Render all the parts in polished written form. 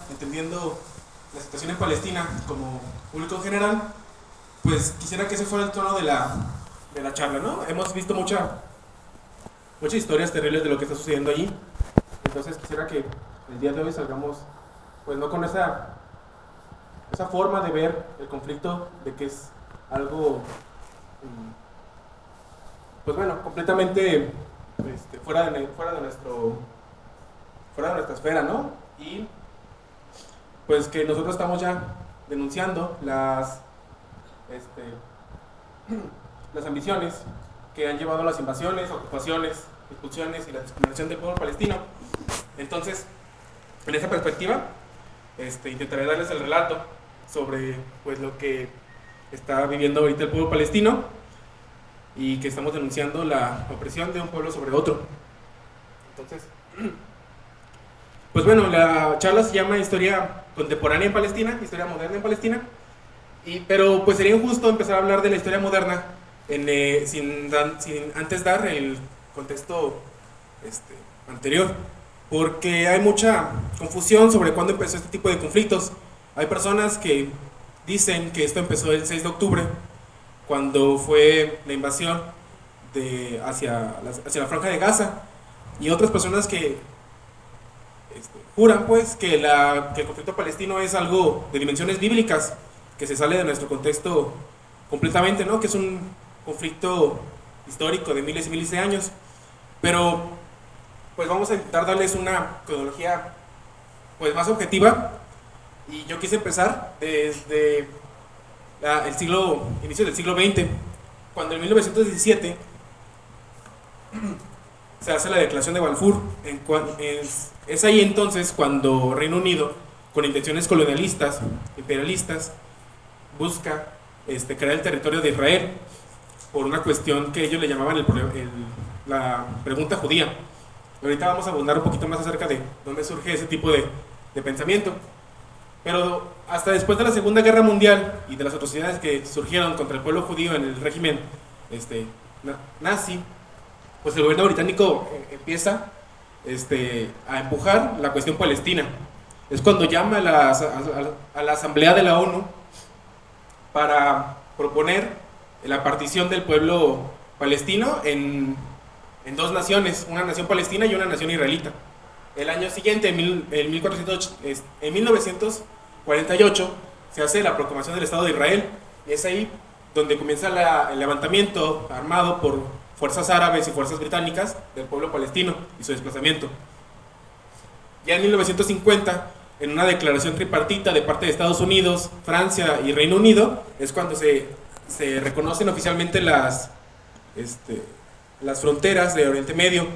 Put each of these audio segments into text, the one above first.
entendiendo la situación en Palestina como público en general, pues quisiera que ese fuera el tono de la charla, ¿no? Hemos visto muchas historias terribles de lo que está sucediendo allí, entonces quisiera que el día de hoy salgamos, pues no con esa forma de ver el conflicto, de que es algo, pues bueno, completamente fuera de nuestra esfera, ¿no? Y pues que nosotros estamos ya denunciando este, las ambiciones que han llevado a las invasiones, ocupaciones, expulsiones y la discriminación del pueblo palestino. Entonces, en esa perspectiva, intentaré darles el relato sobre pues lo que está viviendo ahorita el pueblo palestino y que estamos denunciando la opresión de un pueblo sobre otro. Entonces, pues bueno, la charla se llama Historia contemporánea en Palestina, Historia moderna en Palestina, pero pues sería injusto empezar a hablar de la historia moderna sin antes dar el contexto anterior, porque hay mucha confusión sobre cuándo empezó este tipo de conflictos. Hay personas que dicen que esto empezó el 6 de octubre, cuando fue la invasión hacia la Franja de Gaza, y otras personas que juran pues que el conflicto palestino es algo de dimensiones bíblicas, que se sale de nuestro contexto completamente, ¿no? Que es un conflicto histórico de miles y miles de años. Pero pues vamos a intentar darles una cronología pues más objetiva, y yo quise empezar desde inicio del siglo XX, cuando en 1917 se hace la declaración de Balfour. Es ahí entonces cuando Reino Unido, con intenciones colonialistas, imperialistas, busca crear el territorio de Israel por una cuestión que ellos le llamaban la pregunta judía. Ahorita vamos a abundar un poquito más acerca de dónde surge ese tipo de pensamiento. Pero hasta después de la Segunda Guerra Mundial y de las atrocidades que surgieron contra el pueblo judío en el régimen nazi, pues el gobierno británico empieza a empujar la cuestión palestina. Es cuando llama a la Asamblea de la ONU para proponer la partición del pueblo palestino en dos naciones, una nación palestina y una nación israelita. El año siguiente, en 1948, se hace la proclamación del Estado de Israel, y es ahí donde comienza el levantamiento armado por fuerzas árabes y fuerzas británicas del pueblo palestino y su desplazamiento. Ya en 1950, en una declaración tripartita de parte de Estados Unidos, Francia y Reino Unido, es cuando se reconocen oficialmente las fronteras de Oriente Medio.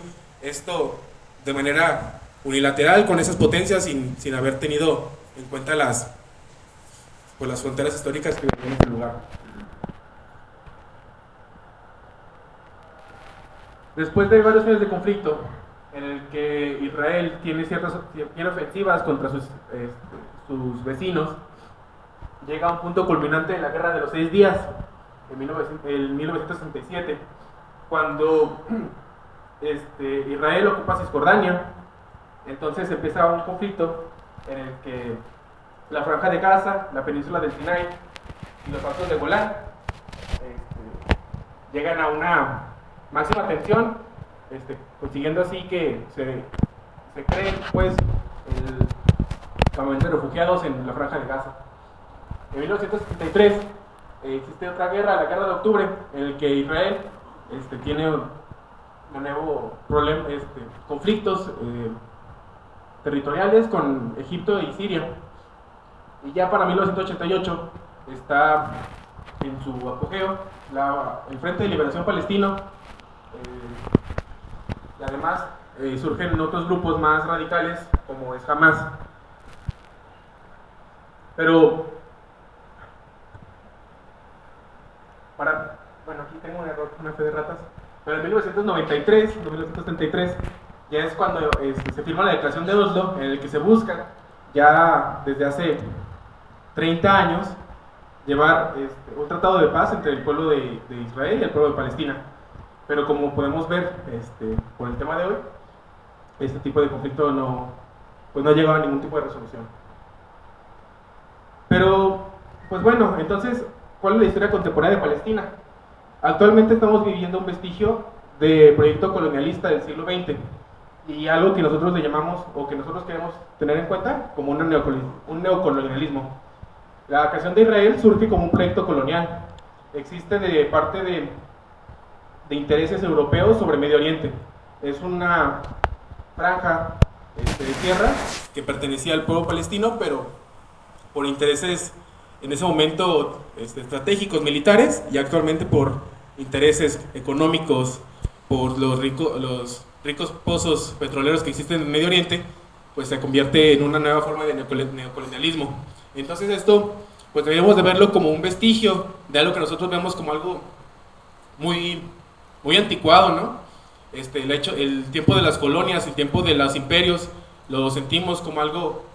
Esto de manera unilateral con esas potencias, sin haber tenido en cuenta las fronteras históricas que vivían en ese lugar. Después de varios años de conflicto, en el que Israel tiene ofensivas contra sus vecinos, llega a un punto culminante en la Guerra de los 6 días, en 1967, cuando Israel ocupa Cisjordania. Entonces empieza un conflicto en el que la Franja de Gaza, la península del Sinai y los altos de Golán llegan a una máxima tensión, consiguiendo así que se cree pues el campamento de refugiados en la Franja de Gaza. En 1973 existe otra guerra, la Guerra de Octubre, en el que Israel tiene un nuevo problema, conflictos territoriales con Egipto y Siria. Y ya para 1988 está en su apogeo el Frente de Liberación Palestino, y además surgen otros grupos más radicales como es Hamas. Pero aquí tengo un error, una fe de ratas. Pero en 1933 ya es cuando se firma la Declaración de Oslo, en el que se busca ya desde hace 30 años llevar un tratado de paz entre el pueblo de Israel y el pueblo de Palestina. Pero como podemos ver por el tema de hoy, este tipo de conflicto no pues no ha llegado a ningún tipo de resolución. Pero, pues bueno, entonces, ¿cuál es la historia contemporánea de Palestina? Actualmente estamos viviendo un vestigio de proyecto colonialista del siglo XX y algo que nosotros le llamamos, o que nosotros queremos tener en cuenta, como un neocolonialismo. La creación de Israel surge como un proyecto colonial. Existe de parte de intereses europeos sobre Medio Oriente. Es una franja de tierra que pertenecía al pueblo palestino, pero por intereses en ese momento estratégicos militares y actualmente por intereses económicos, por los ricos pozos petroleros que existen en Medio Oriente, pues se convierte en una nueva forma de neocolonialismo. Entonces esto, pues debemos de verlo como un vestigio de algo que nosotros vemos como algo muy anticuado, ¿no? El tiempo de las colonias, el tiempo de los imperios, lo sentimos como algo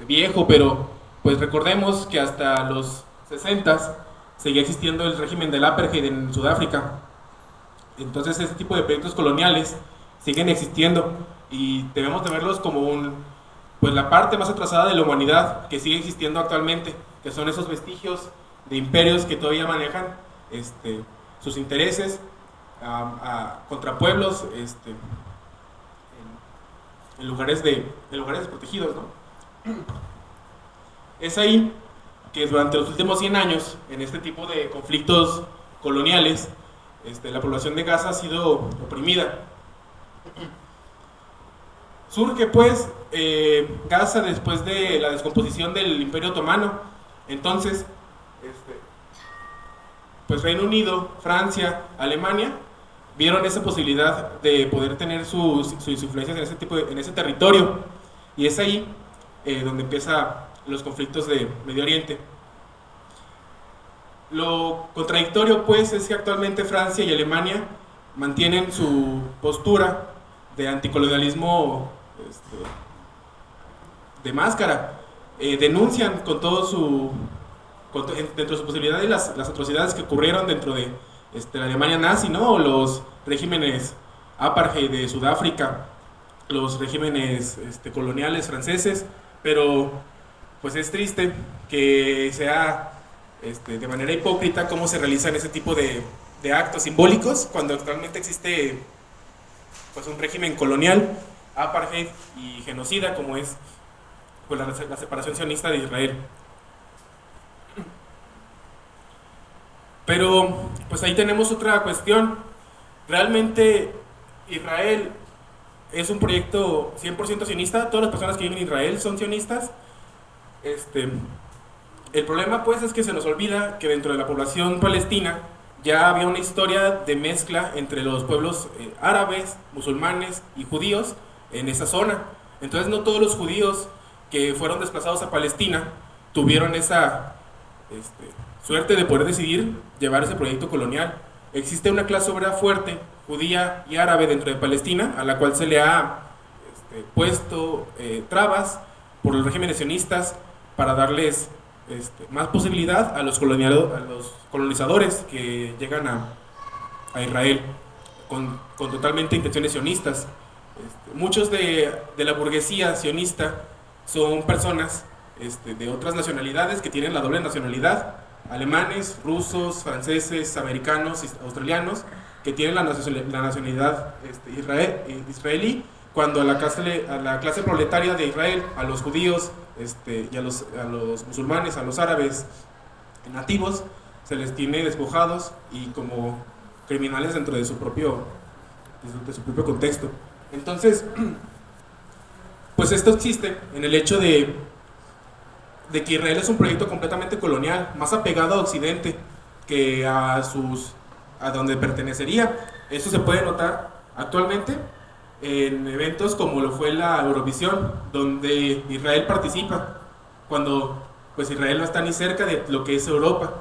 viejo, pero pues recordemos que hasta los 60 seguía existiendo el régimen del apartheid en Sudáfrica. Entonces este tipo de proyectos coloniales siguen existiendo y debemos de verlos como pues la parte más atrasada de la humanidad que sigue existiendo actualmente, que son esos vestigios de imperios que todavía manejan sus intereses contra pueblos en lugares desprotegidos, ¿no? Es ahí que durante los últimos 100 años, en este tipo de conflictos coloniales, la población de Gaza ha sido oprimida. Surge pues Gaza después de la descomposición del Imperio Otomano. Entonces, pues Reino Unido, Francia, Alemania vieron esa posibilidad de poder tener sus influencias en ese territorio, y es ahí donde empiezan los conflictos de Medio Oriente. Lo contradictorio pues es que actualmente Francia y Alemania mantienen su postura de anticolonialismo de máscara, denuncian con todo dentro de su posibilidad de las atrocidades que ocurrieron dentro de la Alemania nazi, ¿no? O los regímenes apartheid de Sudáfrica, los regímenes coloniales franceses, pero pues es triste que sea de manera hipócrita cómo se realizan ese tipo de actos simbólicos cuando actualmente existe pues un régimen colonial, apartheid y genocida como es pues la separación sionista de Israel. Pero pues ahí tenemos otra cuestión. ¿Realmente Israel es un proyecto 100% sionista? ¿Todas las personas que viven en Israel son sionistas? El problema pues es que se nos olvida que dentro de la población palestina ya había una historia de mezcla entre los pueblos árabes, musulmanes y judíos en esa zona. Entonces no todos los judíos que fueron desplazados a Palestina tuvieron esa suerte de poder decidir llevar ese proyecto colonial. Existe una clase obrera fuerte, judía y árabe dentro de Palestina, a la cual se le ha puesto trabas por los regímenes sionistas para darles más posibilidad a los colonizadores que llegan a Israel con totalmente intenciones sionistas. Muchos de la burguesía sionista son personas de otras nacionalidades que tienen la doble nacionalidad, alemanes, rusos, franceses, americanos, australianos, que tienen la nacionalidad israelí, cuando a la clase proletaria de Israel, a los judíos y a los musulmanes, a los árabes nativos, se les tiene despojados y como criminales dentro de su propio contexto. Entonces, pues esto existe en el hecho de que Israel es un proyecto completamente colonial, más apegado a Occidente que a donde pertenecería. Eso se puede notar actualmente en eventos como lo fue la Eurovisión, donde Israel participa, cuando pues Israel no está ni cerca de lo que es Europa.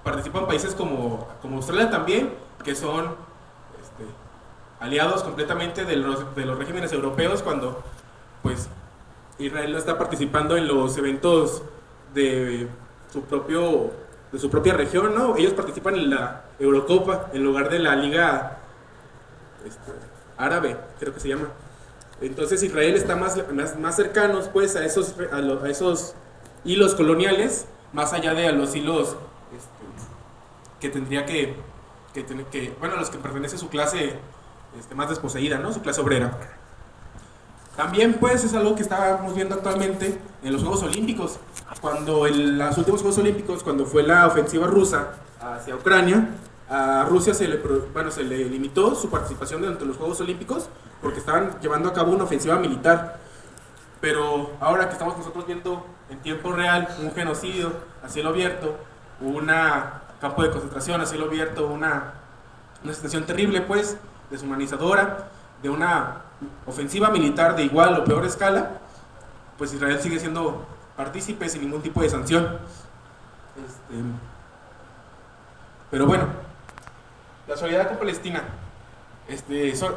Participan países como Australia también, que son aliados completamente de los regímenes europeos, cuando pues Israel no está participando en los eventos de su propia región, ¿no? Ellos participan en la Eurocopa en lugar de la Liga árabe, creo que se llama. Entonces Israel está más cercanos pues a esos hilos coloniales, más allá de a los hilos que tendría bueno, a los que pertenece su clase más desposeída, ¿no? Su clase obrera. También pues es algo que estábamos viendo actualmente en los Juegos Olímpicos. Cuando en los últimos Juegos Olímpicos, cuando fue la ofensiva rusa hacia Ucrania, a Rusia se le limitó su participación dentro de los Juegos Olímpicos porque estaban llevando a cabo una ofensiva militar. Pero ahora que estamos nosotros viendo en tiempo real un genocidio a cielo abierto, un campo de concentración a cielo abierto, una situación terrible pues, deshumanizadora, de una ofensiva militar de igual o peor escala, pues Israel sigue siendo partícipe sin ningún tipo de sanción. Pero bueno, la solidaridad con Palestina,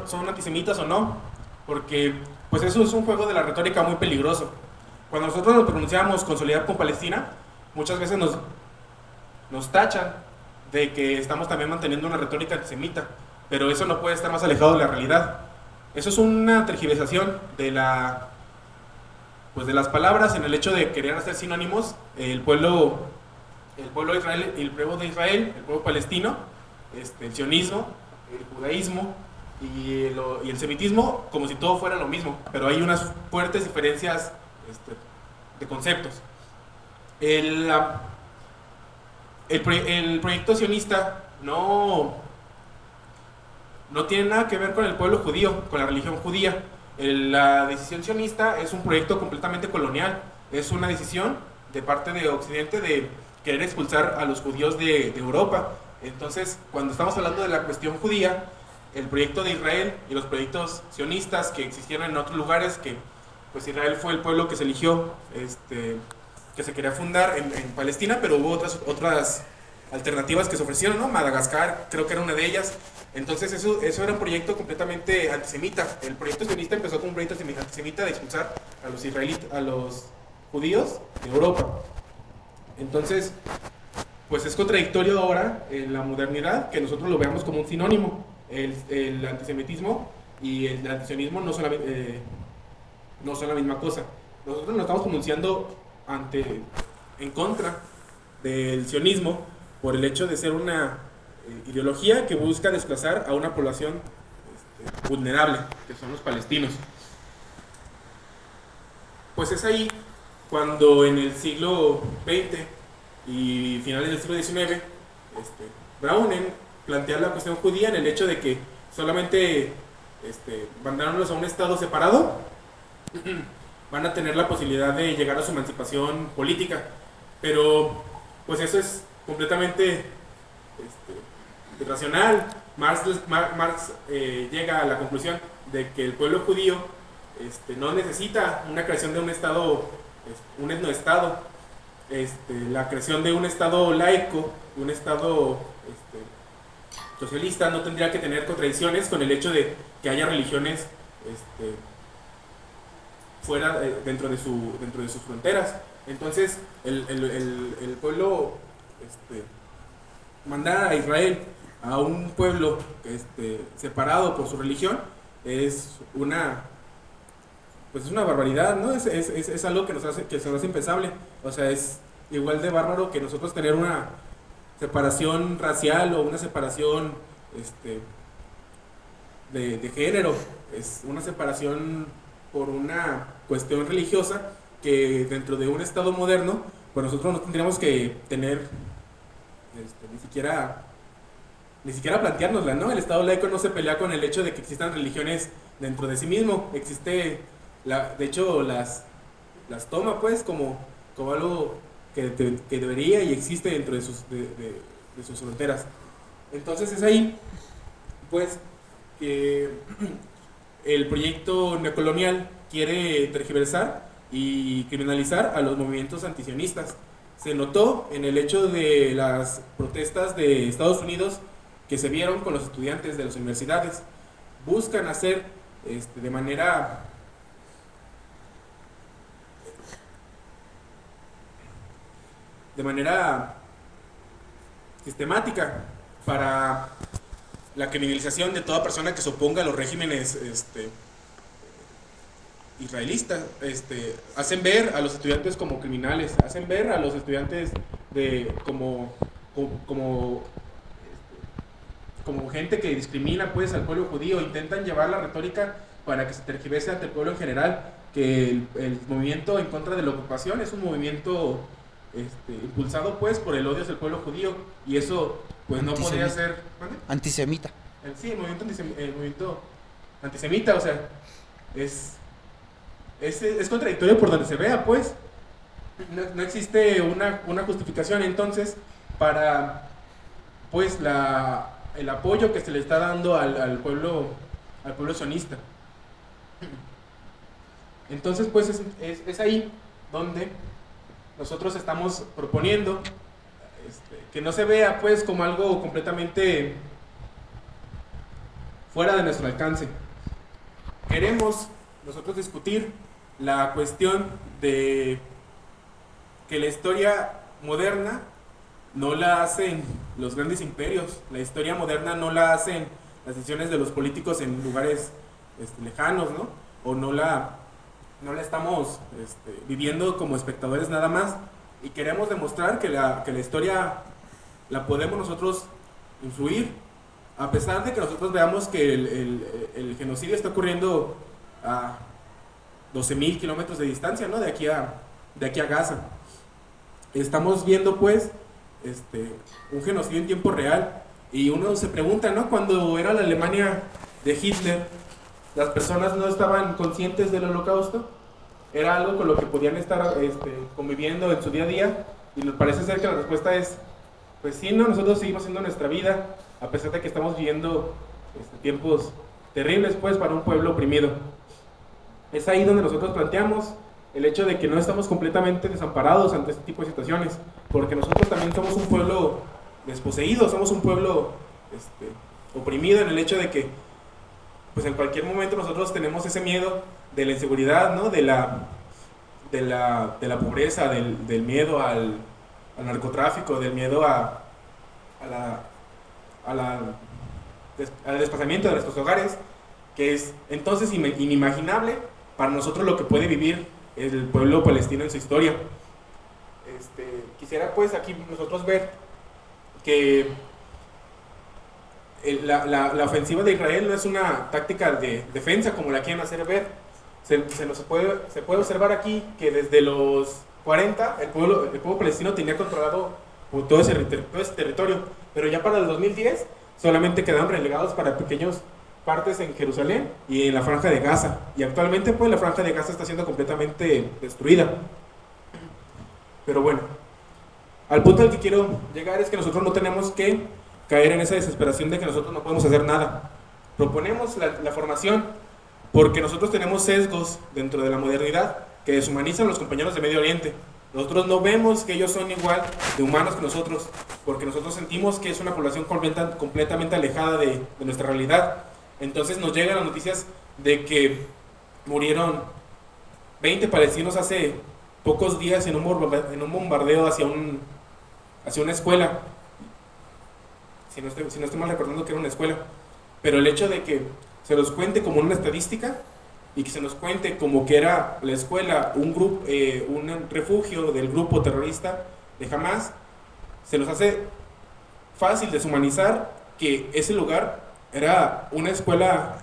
¿son antisemitas o no? Porque pues eso es un juego de la retórica muy peligroso. Cuando nosotros nos pronunciamos con solidaridad con Palestina, muchas veces nos tachan de que estamos también manteniendo una retórica antisemita, pero eso no puede estar más alejado de la realidad. Eso es una tergiversación de las palabras en el hecho de querer hacer sinónimos el pueblo de Israel, el pueblo de Israel, el pueblo palestino, el sionismo, el judaísmo y el semitismo, como si todo fuera lo mismo, pero hay unas fuertes diferencias de conceptos. El proyecto sionista no tiene nada que ver con el pueblo judío, con la religión judía. La decisión sionista es un proyecto completamente colonial, es una decisión de parte de Occidente de querer expulsar a los judíos de Europa. Entonces, cuando estamos hablando de la cuestión judía, el proyecto de Israel y los proyectos sionistas que existieron en otros lugares, que pues Israel fue el pueblo que se eligió, que se quería fundar en Palestina, pero hubo otras alternativas que se ofrecieron, ¿no? Madagascar creo que era una de ellas. Entonces eso era un proyecto completamente antisemita. El proyecto sionista empezó como un proyecto antisemita de expulsar a los judíos de Europa. Entonces, pues es contradictorio ahora en la modernidad que nosotros lo veamos como un sinónimo. El antisemitismo y el antisionismo no son la misma cosa. Nosotros nos estamos pronunciando en contra del sionismo por el hecho de ser una ideología que busca desplazar a una población vulnerable, que son los palestinos. Pues es ahí cuando en el siglo XX y finales del siglo XIX, Browning plantea la cuestión judía en el hecho de que solamente mandándolos a un estado separado van a tener la posibilidad de llegar a su emancipación política, pero pues eso es completamente irracional. Marx llega a la conclusión de que el pueblo judío no necesita una creación de un estado, un etnoestado. La creación de un estado laico, un estado socialista, no tendría que tener contradicciones con el hecho de que haya religiones fuera, dentro de sus fronteras. Entonces el pueblo mandar a Israel a un pueblo separado por su religión es una barbaridad, ¿no? Es algo que se nos hace impensable. O sea, es igual de bárbaro que nosotros tener una separación racial o una separación de género. Es una separación por una cuestión religiosa que dentro de un estado moderno, pues nosotros no tendríamos que tener ni siquiera planteárnosla, ¿no? El estado laico no se pelea con el hecho de que existan religiones dentro de sí mismo. Existe, de hecho, las toma pues como algo que debería y existe dentro de sus fronteras. Entonces es ahí pues que el proyecto neocolonial quiere tergiversar y criminalizar a los movimientos antisionistas. Se notó en el hecho de las protestas de Estados Unidos que se vieron con los estudiantes de las universidades. Buscan hacer de manera sistemática para la criminalización de toda persona que se oponga a los regímenes israelista, hacen ver a los estudiantes como criminales, hacen ver a los estudiantes como como gente que discrimina pues al pueblo judío, intentan llevar la retórica para que se tergiverse ante el pueblo en general, que el movimiento en contra de la ocupación es un movimiento impulsado pues por el odio hacia el pueblo judío, y eso pues no podría ser... ¿Vale? Antisemita. Sí, el movimiento antisemita, o sea, es contradictorio por donde se vea, pues. No existe una justificación entonces para pues el apoyo que se le está dando al pueblo sionista. Entonces pues es ahí donde nosotros estamos proponiendo que no se vea pues como algo completamente fuera de nuestro alcance. Queremos nosotros discutir la cuestión de que la historia moderna no la hacen los grandes imperios, la historia moderna no la hacen las decisiones de los políticos en lugares lejanos, ¿no? O no la estamos viviendo como espectadores nada más, y queremos demostrar que la historia la podemos nosotros influir, a pesar de que nosotros veamos que el genocidio está ocurriendo a 12.000 kilómetros de distancia, ¿no? De aquí a Gaza. Estamos viendo pues un genocidio en tiempo real, y uno se pregunta, ¿no? Cuando era la Alemania de Hitler, las personas no estaban conscientes del holocausto, era algo con lo que podían estar conviviendo en su día a día, y nos parece ser que la respuesta es pues sí, no, nosotros seguimos haciendo nuestra vida a pesar de que estamos viviendo tiempos terribles pues para un pueblo oprimido. Es ahí donde nosotros planteamos el hecho de que no estamos completamente desamparados ante este tipo de situaciones, porque nosotros también somos un pueblo desposeído, somos un pueblo oprimido, en el hecho de que pues en cualquier momento nosotros tenemos ese miedo de la inseguridad, ¿no? de la pobreza, del miedo al narcotráfico, del miedo al desplazamiento de nuestros hogares, que es entonces inimaginable para nosotros lo que puede vivir el pueblo palestino en su historia. Quisiera pues aquí nosotros ver que la ofensiva de Israel no es una táctica de defensa como la quieren hacer ver. Se puede observar aquí que desde los 40 el pueblo palestino tenía controlado todo ese territorio, pero ya para el 2010 solamente quedaron relegados para pequeñas partes en Jerusalén y en la franja de Gaza, y actualmente pues la franja de Gaza está siendo completamente destruida. Pero bueno, al punto al que quiero llegar es que nosotros no tenemos que caer en esa desesperación de que nosotros no podemos hacer nada. Proponemos la formación porque nosotros tenemos sesgos dentro de la modernidad que deshumanizan a los compañeros de Medio Oriente. Nosotros no vemos que ellos son igual de humanos que nosotros, porque nosotros sentimos que es una población completamente alejada de nuestra realidad. Entonces nos llegan las noticias de que murieron 20 palestinos hace pocos días en un bombardeo hacia una escuela. Si no estoy mal recordando que era una escuela. Pero el hecho de que se los cuente como una estadística y que se nos cuente como que era la escuela un refugio del grupo terrorista de Hamas, se nos hace fácil deshumanizar que ese lugar era una escuela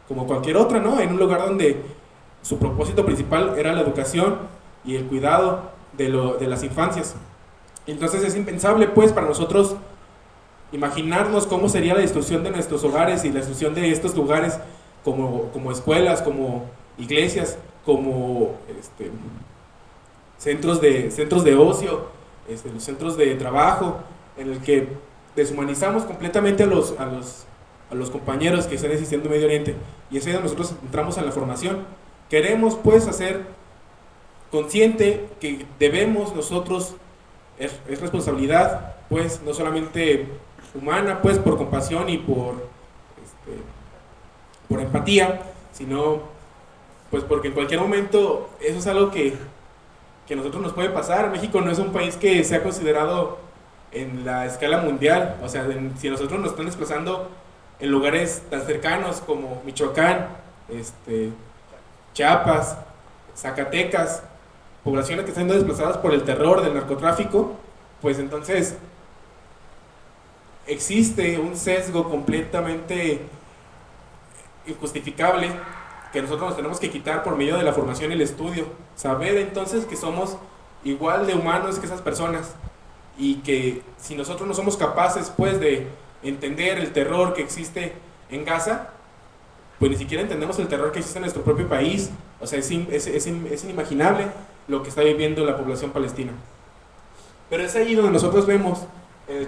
como cualquier otra, ¿no? En un lugar donde su propósito principal era la educación y el cuidado de las infancias. Entonces es impensable pues para nosotros imaginarnos cómo sería la destrucción de nuestros hogares y la destrucción de estos lugares como escuelas, como iglesias, como centros de ocio, los centros de trabajo, en el que deshumanizamos completamente a los compañeros que están existiendo en Medio Oriente. Y es ahí donde nosotros entramos a la formación. Queremos pues hacer consciente que debemos nosotros, es responsabilidad pues no solamente humana pues por compasión y por empatía, sino pues porque en cualquier momento eso es algo que a nosotros nos puede pasar. México no es un país que sea considerado en la escala mundial, o sea, si nosotros nos están desplazando en lugares tan cercanos como Michoacán, Chiapas, Zacatecas, poblaciones que están siendo desplazadas por el terror del narcotráfico, pues entonces existe un sesgo completamente injustificable que nosotros nos tenemos que quitar por medio de la formación y el estudio. Saber entonces que somos igual de humanos que esas personas y que si nosotros no somos capaces pues de entender el terror que existe en Gaza, pues ni siquiera entendemos el terror que existe en nuestro propio país. O sea, es inimaginable lo que está viviendo la población palestina. Pero es ahí donde nosotros vemos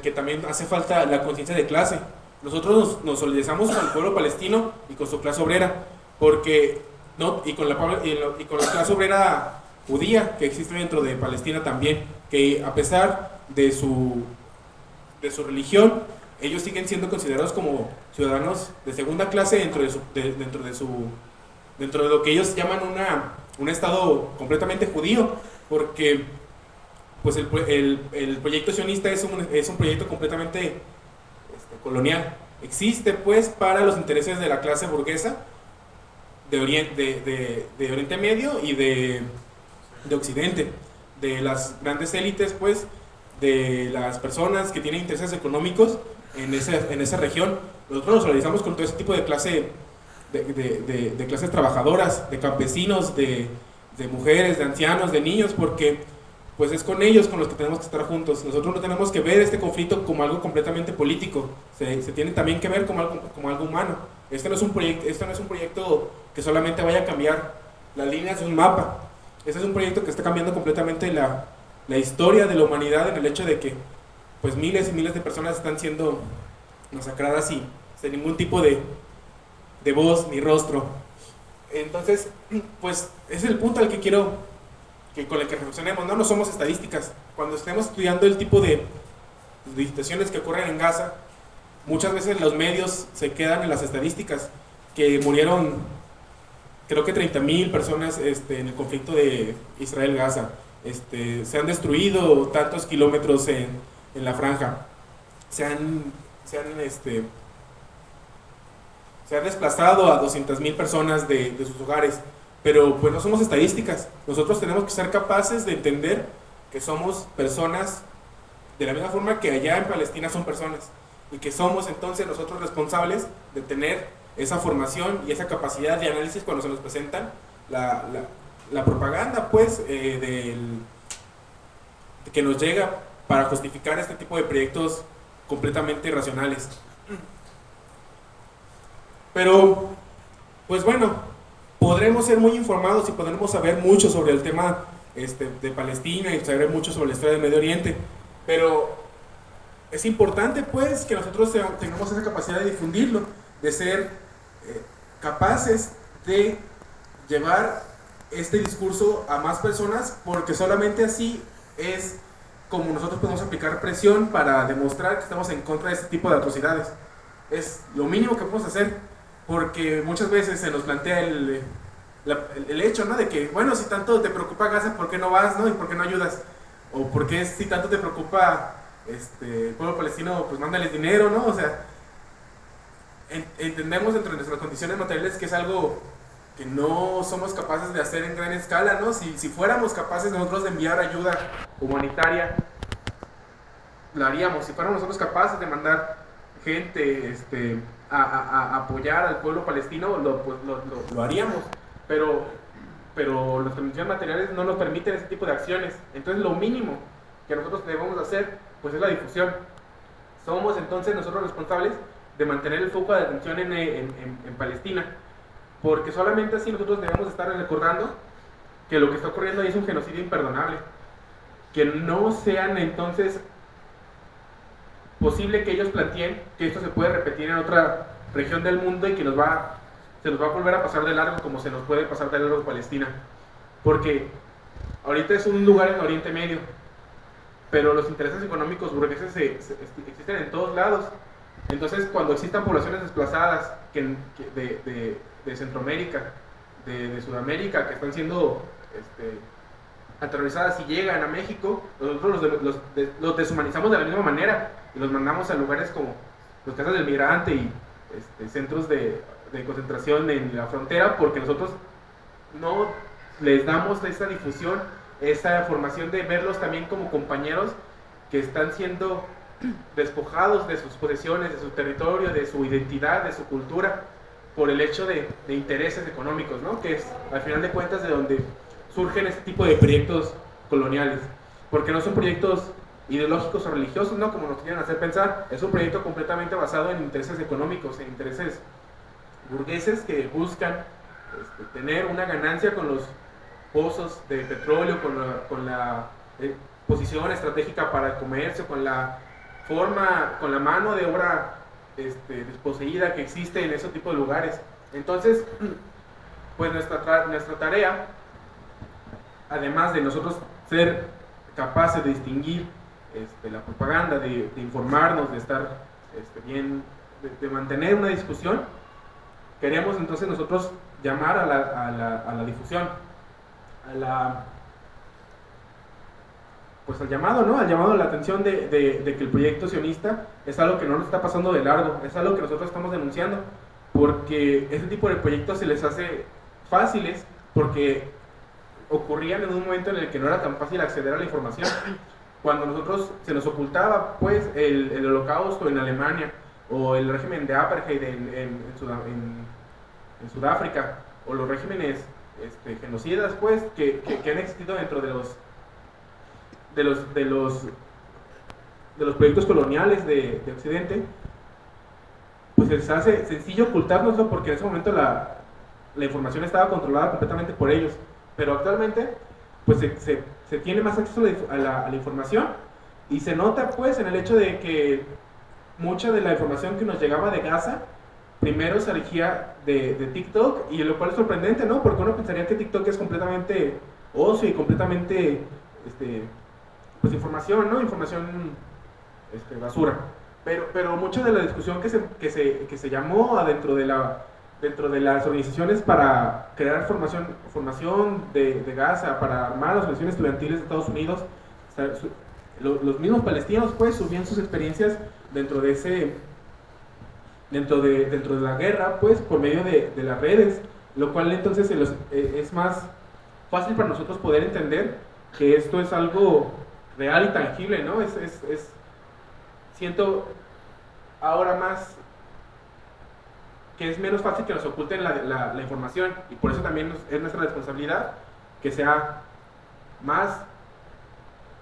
que también hace falta la conciencia de clase. Nosotros nos solidarizamos con el pueblo palestino y con su clase obrera, porque, ¿no? y con la clase obrera judía que existe dentro de Palestina también, que a pesar de su religión, ellos siguen siendo considerados como ciudadanos de segunda clase dentro de lo que ellos llaman un estado completamente judío, porque pues el proyecto sionista es un proyecto completamente colonial. Existe pues para los intereses de la clase burguesa de Oriente Medio y de Occidente, de las grandes élites pues, de las personas que tienen intereses económicos en esa región. Nosotros nos solidarizamos con todo ese tipo de clases trabajadoras, de campesinos, de mujeres, de ancianos, de niños, porque pues es con ellos con los que tenemos que estar juntos. Nosotros no tenemos que ver este conflicto como algo completamente político, se tiene también que ver como algo humano. Este no es un proyecto que solamente vaya a cambiar las líneas de un mapa. Este es un proyecto que está cambiando completamente la historia de la humanidad, en el hecho de que pues miles y miles de personas están siendo masacradas y sin ningún tipo de voz ni rostro. Entonces, pues ese es el punto al que quiero con el que reflexionemos. No somos estadísticas. Cuando estemos estudiando el tipo de situaciones que ocurren en Gaza, muchas veces los medios se quedan en las estadísticas, que murieron creo que 30,000 personas en el conflicto de Israel-Gaza. Se han destruido tantos kilómetros en la franja, se han desplazado a 200,000 personas de sus hogares, pero pues no somos estadísticas. Nosotros tenemos que ser capaces de entender que somos personas de la misma forma que allá en Palestina son personas, y que somos entonces nosotros responsables de tener esa formación y esa capacidad de análisis cuando se nos presentan la propaganda pues que nos llega para justificar este tipo de proyectos completamente irracionales. Pero pues bueno, podremos ser muy informados y podremos saber mucho sobre el tema de Palestina y saber mucho sobre la historia del Medio Oriente, pero es importante pues que nosotros tengamos esa capacidad de difundirlo, de ser capaces de llevar este discurso a más personas, porque solamente así es como nosotros podemos aplicar presión para demostrar que estamos en contra de este tipo de atrocidades. Es lo mínimo que podemos hacer, porque muchas veces se nos plantea el hecho, ¿no?, de que, bueno, si tanto te preocupa Gaza, ¿por qué no vas, no? ¿Y por qué no ayudas? O ¿por qué si tanto te preocupa el pueblo palestino, pues mándales dinero, ¿no? O sea, entendemos dentro de nuestras condiciones materiales que es algo que no somos capaces de hacer en gran escala, ¿no? Si fuéramos capaces nosotros de enviar ayuda humanitaria, lo haríamos. Si fuéramos nosotros capaces de mandar gente a apoyar al pueblo palestino, lo haríamos. Pero las condiciones materiales no nos permiten ese tipo de acciones. Entonces lo mínimo que nosotros debemos hacer pues es la difusión. Somos entonces nosotros responsables de mantener el foco de atención en Palestina, porque solamente así nosotros debemos estar recordando que lo que está ocurriendo ahí es un genocidio imperdonable, que no sean entonces posible que ellos planteen que esto se puede repetir en otra región del mundo y que se nos va a volver a pasar de largo como se nos puede pasar de largo Palestina, porque ahorita es un lugar en Oriente Medio, pero los intereses económicos burgueses existen en todos lados. Entonces, cuando existan poblaciones desplazadas de Centroamérica, de Sudamérica, que están siendo aterrorizadas y llegan a México, nosotros los deshumanizamos de la misma manera y los mandamos a lugares como los casas del migrante y centros de concentración en la frontera, porque nosotros no les damos esa difusión, esa formación de verlos también como compañeros que están siendo despojados de sus posesiones, de su territorio, de su identidad, de su cultura, por el hecho de intereses económicos, ¿no? Que es, al final de cuentas, de donde surgen este tipo de proyectos coloniales, porque no son proyectos ideológicos o religiosos, ¿no? Como nos quieren hacer pensar, es un proyecto completamente basado en intereses económicos, en intereses burgueses que buscan tener una ganancia con los pozos de petróleo, con la posición estratégica para el comercio, con la forma, con la mano de obra desposeída que existe en ese tipo de lugares. Entonces, pues nuestra tarea, además de nosotros ser capaces de distinguir la propaganda, de informarnos, de estar bien, de mantener una discusión, queremos entonces nosotros llamar a la difusión, pues al llamado, ¿no? Al llamado a la atención de que el proyecto sionista es algo que no nos está pasando de largo, es algo que nosotros estamos denunciando, porque ese tipo de proyectos se les hace fáciles porque ocurrían en un momento en el que no era tan fácil acceder a la información. Cuando nosotros se nos ocultaba pues el holocausto en Alemania o el régimen de apartheid en Sudáfrica o los regímenes genocidas pues que han existido dentro de los proyectos coloniales de Occidente, pues se les hace sencillo ocultárnoslo porque en ese momento la información estaba controlada completamente por ellos, pero actualmente pues se tiene más acceso a la información y se nota pues en el hecho de que mucha de la información que nos llegaba de Gaza primero se elegía de TikTok, y lo cual es sorprendente, ¿no? Porque uno pensaría que TikTok es completamente ocio y completamente pues información, ¿no? Información basura. Pero mucha de la discusión que se llamó dentro de las organizaciones para crear formación de Gaza, para armar las organizaciones estudiantiles de Estados Unidos, o sea, los mismos palestinos pues subían sus experiencias dentro de la guerra pues por medio de las redes, lo cual entonces es más fácil para nosotros poder entender que esto es algo real y tangible, ¿no? Siento ahora más que es menos fácil que nos oculten la información, y por eso también es nuestra responsabilidad que sea más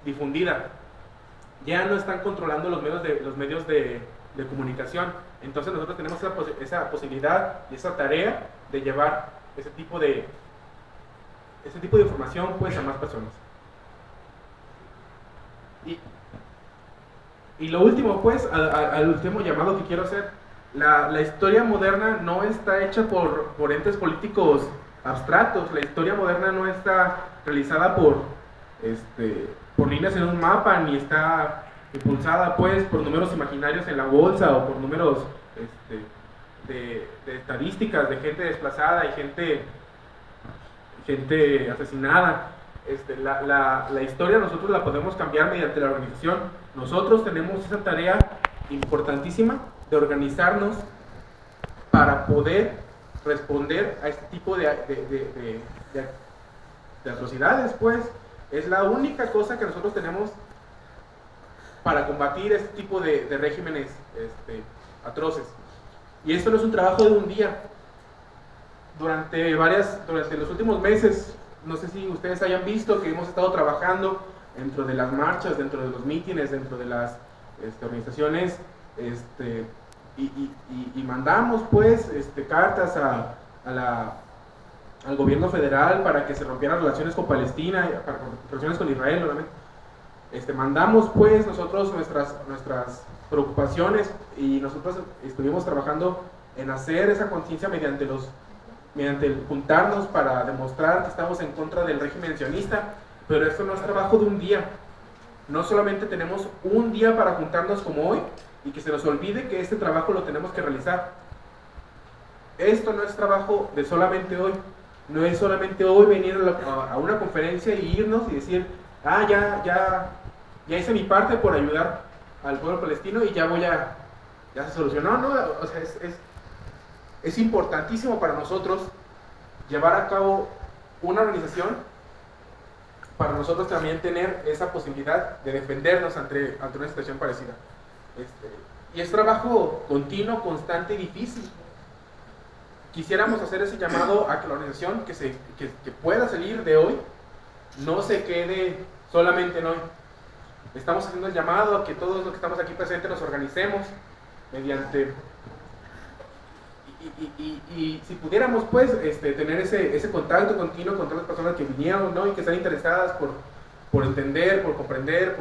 difundida. Ya no están controlando los medios de comunicación, entonces nosotros tenemos esa posibilidad y esa tarea de llevar ese tipo de información pues a más personas. Y lo último pues, al último llamado que quiero hacer, la historia moderna no está hecha por entes políticos abstractos, la historia moderna no está realizada por líneas en un mapa, ni está impulsada pues por números imaginarios en la bolsa o por números de estadísticas de gente desplazada y gente asesinada. La historia nosotros la podemos cambiar mediante la organización. Nosotros tenemos esa tarea importantísima de organizarnos para poder responder a este tipo de atrocidades, pues es la única cosa que nosotros tenemos para combatir este tipo de regímenes atroces. Y esto no es un trabajo de un día. Durante los últimos meses, no sé si ustedes hayan visto que hemos estado trabajando dentro de las marchas, dentro de los mítines, dentro de las organizaciones, y mandamos pues cartas al gobierno federal para que se rompieran relaciones con Palestina, relaciones con Israel, obviamente. Mandamos pues nosotros nuestras preocupaciones, y nosotros estuvimos trabajando en hacer esa conciencia mediante el juntarnos para demostrar que estamos en contra del régimen sionista. Pero esto no es trabajo de un día. No solamente tenemos un día para juntarnos como hoy y que se nos olvide que este trabajo lo tenemos que realizar. Esto no es trabajo de solamente hoy. No es solamente hoy venir a una conferencia y irnos y decir, ya hice mi parte por ayudar al pueblo palestino y ya se solucionó, ¿no? O sea, es importantísimo para nosotros llevar a cabo una organización para nosotros también tener esa posibilidad de defendernos ante una situación parecida. Y es trabajo continuo, constante y difícil. Quisiéramos hacer ese llamado a que la organización que pueda salir de hoy no se quede solamente en hoy. Estamos haciendo el llamado a que todos los que estamos aquí presentes nos organicemos mediante... Y si pudiéramos pues tener ese contacto continuo con todas las personas que vinieron, ¿no? Y que están interesadas por entender, por comprender,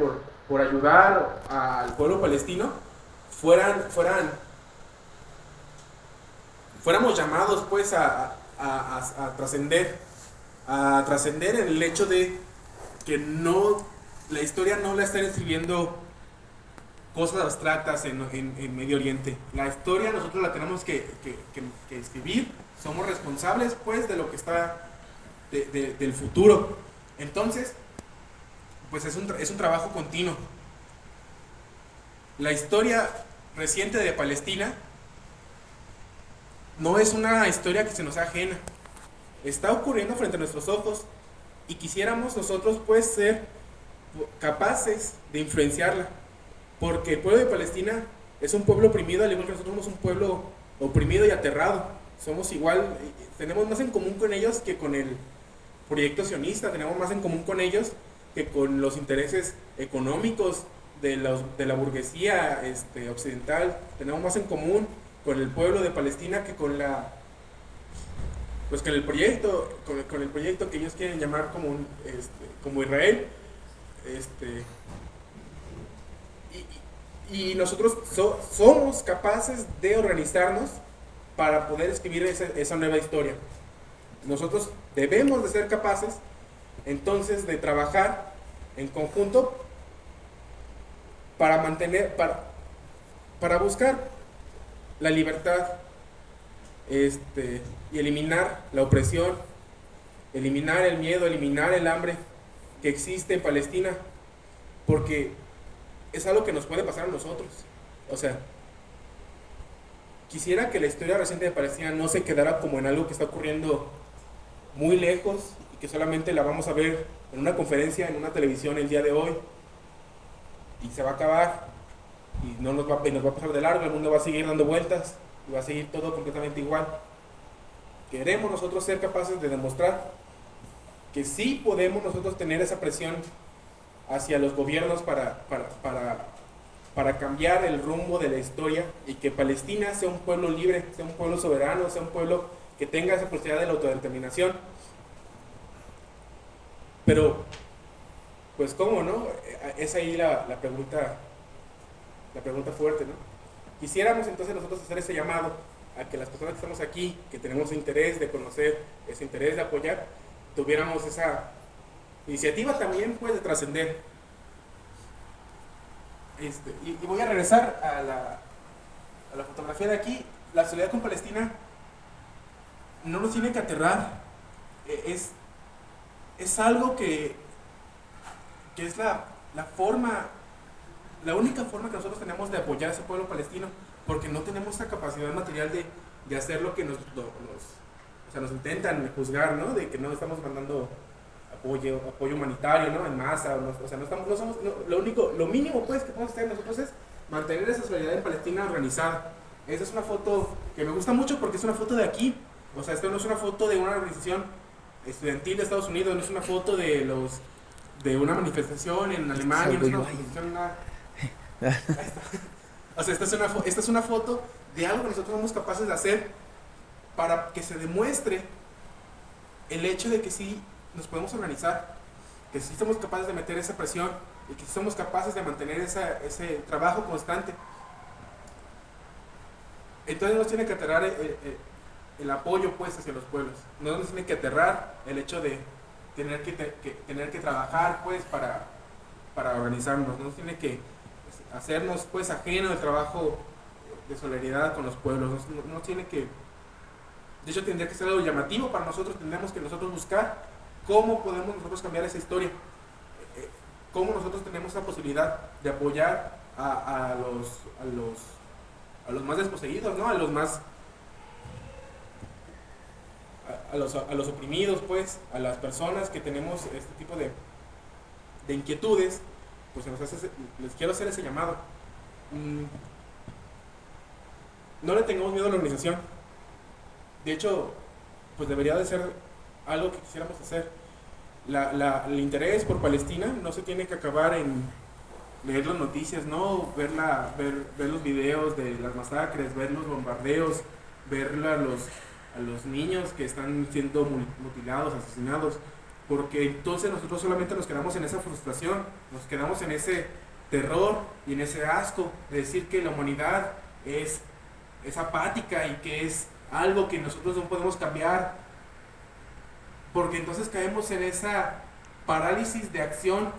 por ayudar al pueblo palestino, fuéramos llamados pues a trascender en el hecho de que la historia no la están escribiendo cosas abstractas en Medio Oriente. La historia nosotros la tenemos que escribir, somos responsables pues de lo que está del futuro. Entonces, pues es un trabajo continuo. La historia reciente de Palestina no es una historia que se nos sea ajena. Está ocurriendo frente a nuestros ojos y quisiéramos nosotros pues ser capaces de influenciarla. Porque el pueblo de Palestina es un pueblo oprimido, al igual que nosotros somos un pueblo oprimido y aterrado. Somos igual, tenemos más en común con ellos que con el proyecto sionista, tenemos más en común con ellos que con los intereses económicos de la burguesía occidental. Tenemos más en común con el pueblo de Palestina que con el proyecto, con el proyecto que ellos quieren llamar como Israel. Y nosotros somos capaces de organizarnos para poder escribir esa nueva historia. Nosotros debemos de ser capaces entonces de trabajar en conjunto para buscar la libertad y eliminar la opresión, eliminar el miedo, eliminar el hambre que existe en Palestina, porque es algo que nos puede pasar a nosotros. O sea, quisiera que la historia reciente de Palestina no se quedara como en algo que está ocurriendo muy lejos y que solamente la vamos a ver en una conferencia, en una televisión el día de hoy y se va a acabar y nos va a pasar de largo, el mundo va a seguir dando vueltas y va a seguir todo completamente igual. Queremos nosotros ser capaces de demostrar que sí podemos nosotros tener esa presión hacia los gobiernos para cambiar el rumbo de la historia y que Palestina sea un pueblo libre, sea un pueblo soberano, sea un pueblo que tenga esa posibilidad de la autodeterminación. Pero, pues cómo, ¿no? Es ahí la pregunta fuerte, ¿no? Quisiéramos entonces nosotros hacer ese llamado a que las personas que estamos aquí, que tenemos interés de conocer, ese interés de apoyar, tuviéramos esa iniciativa también pues de trascender. Y voy a regresar a la fotografía de aquí. La solidaridad con Palestina no nos tiene que aterrar. Es algo que es la única forma que nosotros tenemos de apoyar a ese pueblo palestino, porque no tenemos esa capacidad material de hacer lo que nos intentan juzgar, ¿no? De que no estamos mandando apoyo humanitario, ¿no? En masa, lo mínimo pues que podemos hacer nosotros es mantener esa solidaridad en Palestina organizada. Esa es una foto que me gusta mucho porque es una foto de aquí. O sea, esto no es una foto de una organización estudiantil de Estados Unidos, no es una foto de una manifestación en Alemania, no es una manifestación nada. O sea, esta es una foto de algo que nosotros somos capaces de hacer para que se demuestre el hecho de que sí nos podemos organizar, que sí somos capaces de meter esa presión y que sí somos capaces de mantener ese trabajo constante. Entonces nos tiene que aterrar el apoyo pues hacia los pueblos, no nos tiene que aterrar el hecho de tener que trabajar pues para organizarnos, no nos tiene que hacernos pues ajeno el trabajo de solidaridad con los pueblos, no tiene que, de hecho tendría que ser algo llamativo para nosotros. Tendríamos que nosotros buscar cómo podemos nosotros cambiar esa historia, cómo nosotros tenemos la posibilidad de apoyar a los más desposeídos, ¿no? a los oprimidos, pues, a las personas que tenemos este tipo de inquietudes, pues les quiero hacer ese llamado. No le tengamos miedo a la organización. De hecho, pues debería de ser algo que quisiéramos hacer. El interés por Palestina no se tiene que acabar en leer las noticias, ¿no? Ver los videos de las masacres, ver los bombardeos, ver a los niños que están siendo mutilados, asesinados, porque entonces nosotros solamente nos quedamos en esa frustración, nos quedamos en ese terror y en ese asco de decir que la humanidad es apática y que es algo que nosotros no podemos cambiar, porque entonces caemos en esa parálisis de acción.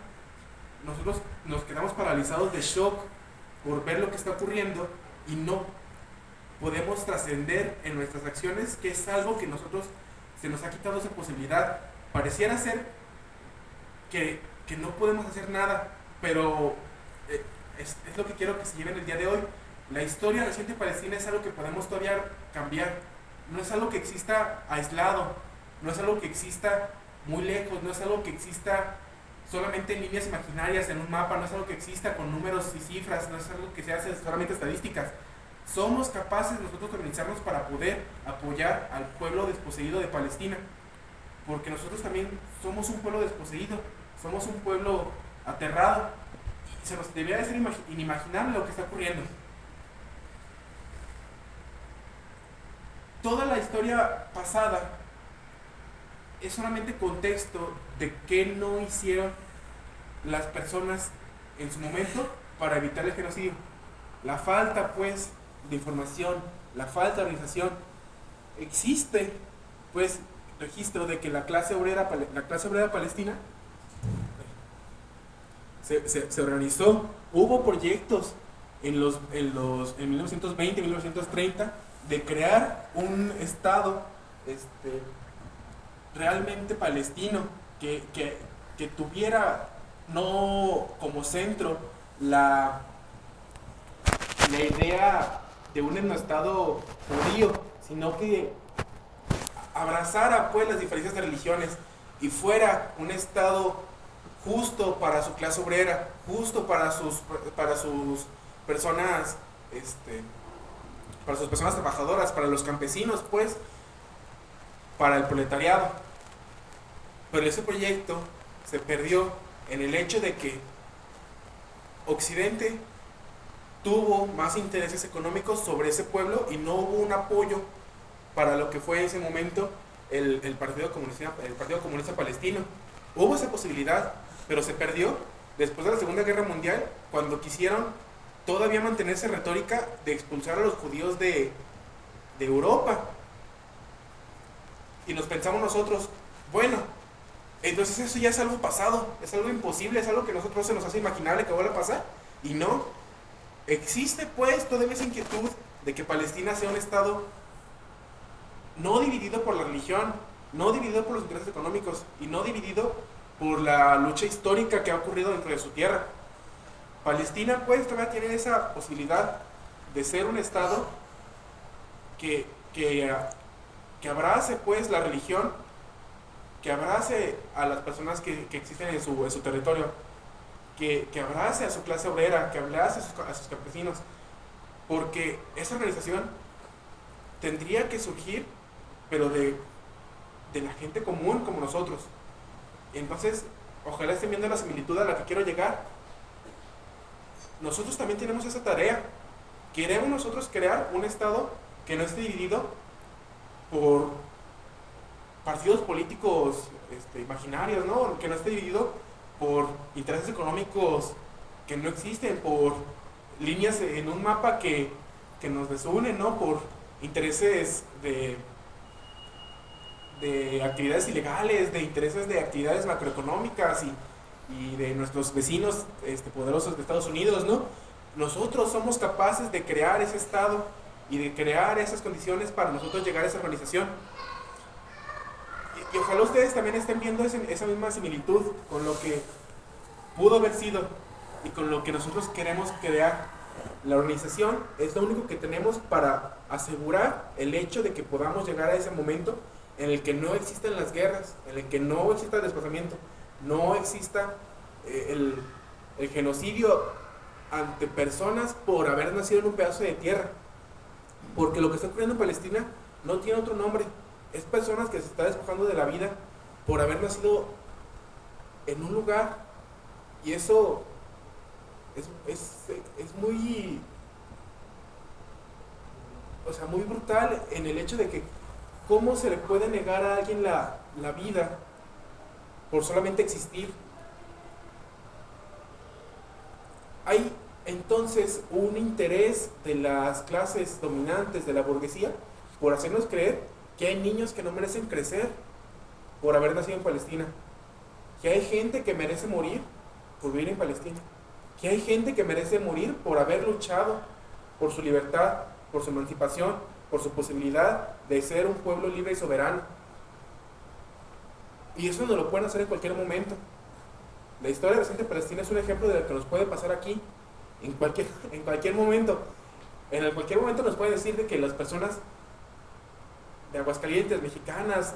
Nosotros nos quedamos paralizados de shock por ver lo que está ocurriendo y no podemos trascender en nuestras acciones, que es algo que nosotros se nos ha quitado esa posibilidad. Pareciera ser que no podemos hacer nada, pero es lo que quiero que se lleven el día de hoy. La historia reciente de Palestina es algo que podemos todavía cambiar. No es algo que exista aislado, no es algo que exista muy lejos, no es algo que exista solamente en líneas imaginarias, en un mapa, no es algo que exista con números y cifras, no es algo que se hace solamente estadísticas. Somos capaces nosotros de organizarnos para poder apoyar al pueblo desposeído de Palestina, porque nosotros también somos un pueblo desposeído, somos un pueblo aterrado, y se nos debería de ser inimaginable lo que está ocurriendo. Toda la historia pasada es solamente contexto de qué no hicieron las personas en su momento para evitar el genocidio. La falta, pues, de información, la falta de organización. Existe, pues, registro de que la clase obrera palestina se organizó. Hubo proyectos en 1920, 1930 de crear un estado realmente palestino que tuviera no como centro la idea de un estado judío, sino que abrazara, pues, las diferencias de religiones y fuera un estado justo para su clase obrera, justo para sus personas para sus personas trabajadoras, para los campesinos, pues, para el proletariado. Pero ese proyecto se perdió en el hecho de que Occidente tuvo más intereses económicos sobre ese pueblo y no hubo un apoyo para lo que fue en ese momento el Partido Comunista Palestino. Hubo esa posibilidad, pero se perdió después de la Segunda Guerra Mundial, cuando quisieron todavía mantenerse retórica de expulsar a los judíos de Europa. Y nos pensamos nosotros, bueno, entonces eso ya es algo pasado, es algo imposible, es algo que nosotros se nos hace imaginable que vuelva a pasar. Y no, existe, pues, todavía esa inquietud de que Palestina sea un estado no dividido por la religión, no dividido por los intereses económicos y no dividido por la lucha histórica que ha ocurrido dentro de su tierra. Palestina, pues, todavía tiene esa posibilidad de ser un estado que abrace, pues, la religión, que abrace a las personas que existen en su territorio, que abrace a su clase obrera, que abrace a sus campesinos, porque esa organización tendría que surgir, pero de la gente común como nosotros. Entonces, ojalá estén viendo la similitud a la que quiero llegar. Nosotros también tenemos esa tarea. Queremos nosotros crear un estado que no esté dividido por partidos políticos imaginarios, ¿no? Que no esté dividido por intereses económicos que no existen, por líneas en un mapa que nos desunen, ¿no? Por intereses de actividades ilegales, de intereses de actividades macroeconómicas y de nuestros vecinos poderosos de Estados Unidos, ¿no? Nosotros somos capaces de crear ese estado y de crear esas condiciones para nosotros llegar a esa organización. Y ojalá ustedes también estén viendo esa misma similitud con lo que pudo haber sido y con lo que nosotros queremos crear. La organización es lo único que tenemos para asegurar el hecho de que podamos llegar a ese momento en el que no existan las guerras, en el que no exista el desplazamiento, no exista el genocidio ante personas por haber nacido en un pedazo de tierra. Porque lo que está ocurriendo en Palestina no tiene otro nombre. Es personas que se están despojando de la vida por haber nacido en un lugar. Y eso es muy, o sea, muy brutal en el hecho de que cómo se le puede negar a alguien la vida por solamente existir. Hay entonces un interés de las clases dominantes de la burguesía por hacernos creer que hay niños que no merecen crecer por haber nacido en Palestina, que hay gente que merece morir por vivir en Palestina, que hay gente que merece morir por haber luchado por su libertad, por su emancipación, por su posibilidad de ser un pueblo libre y soberano. Y eso no lo pueden hacer en cualquier momento. La historia reciente de Palestina es un ejemplo de lo que nos puede pasar aquí, en cualquier momento. En cualquier momento nos puede decir de que las personas de Aguascalientes, mexicanas,